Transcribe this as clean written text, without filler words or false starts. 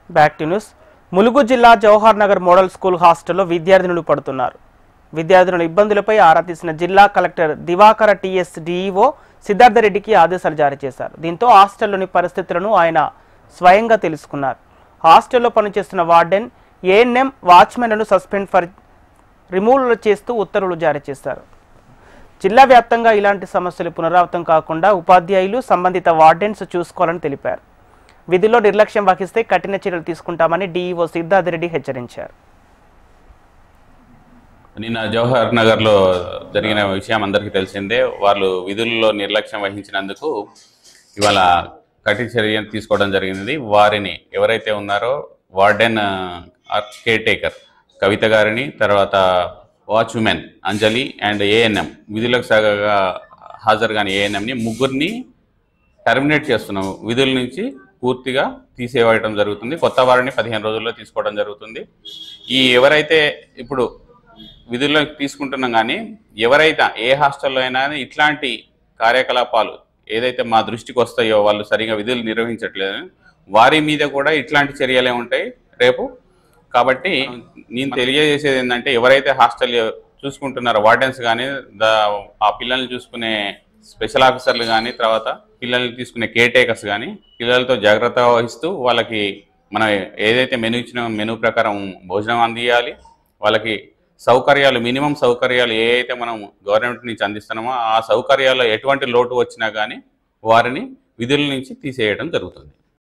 Back to news. Mulugu జిల్లా Jawahar Nagar model school హాస్టల్లో విద్యార్థినులు పడుతున్నారు. విద్యార్థినుల ఇబ్బందులపై ఆరా తీసిన జిల్లా కలెక్టర్ దివాకర టీఎస్ డిఈఓ సిద్ధార్థరెడ్డికి ఆదేశాలు జారీ చేశారు. దీంతో హాస్టల్లోని పరిస్థితులను ఆయన స్వయంగా తెలుసుకున్నారు. హాస్టల్లో పనిచేస్తున్న వార్డెన్, ఏఎన్ఎం, వాచ్మెన్లను సస్పెండ్ ఫర్ రిమూవల్ చేస్తూ ఉత్తర్వులు జారీ చేశారు. జిల్లా వ్యాప్తంగా ఇలాంటి సమస్యలు పునరావృతం కాకుండా ఉపాధ్యాయులు, సంబంధిత వార్డెన్స్ చూసుకోవాలని తెలిపారు. విధుల్లో నిర్లక్ష్యం వహిస్తే కఠిన చర్యలు తీసుకుంటామని డిఈఓ సిద్ధార్థరెడ్డి హెచ్చరించారు. నిన్న జవహర్ నగర్లో జరిగిన విషయం అందరికీ తెలిసిందే. వాళ్ళు విధుల్లో నిర్లక్ష్యం వహించినందుకు ఇవాళ కఠిన చర్యలు తీసుకోవడం జరిగింది. వారిని ఎవరైతే ఉన్నారో వార్డెన్, కేర్ టేకర్ కవిత గారిని, తర్వాత వాచ్మెన్ అంజలి అండ్ ఏఎన్ఎం విధులకు సగగా హాజరు కాని ఏఎన్ఎంని ముగ్గురిని టర్మినేట్ చేస్తున్నాము. విధుల నుంచి పూర్తిగా తీసేయడం జరుగుతుంది. కొత్త వారిని 15 రోజుల్లో తీసుకోవడం జరుగుతుంది. ఈ ఎవరైతే ఇప్పుడు విధుల్లో తీసుకుంటున్నాం కానీ ఎవరైతే ఏ హాస్టల్లో అయినా ఇట్లాంటి కార్యకలాపాలు ఏదైతే మా దృష్టికి వస్తాయో వాళ్ళు సరిగా విధులు నిర్వహించట్లేదు, వారి మీద కూడా ఇట్లాంటి చర్యలే ఉంటాయి రేపు. కాబట్టి నేను తెలియజేసేది ఏంటంటే ఎవరైతే హాస్టల్ చూసుకుంటున్నారో వార్డెన్స్ కానీ, ఆ పిల్లల్ని చూసుకునే స్పెషల్ ఆఫీసర్లు కానీ, తర్వాత పిల్లల్ని తీసుకునే కేర్ టేకర్స్ కానీ పిల్లలతో జాగ్రత్త వహిస్తూ వాళ్ళకి మనం ఏదైతే మెనూ ఇచ్చిన మెనూ ప్రకారం భోజనం అందియాలి. వాళ్ళకి సౌకర్యాలు, మినిమం సౌకర్యాలు ఏ అయితే మనం గవర్నమెంట్ నుంచి అందిస్తున్నామో ఆ సౌకర్యాల్లో ఎటువంటి లోటు వచ్చినా కానీ వారిని విధుల నుంచి తీసేయడం జరుగుతుంది.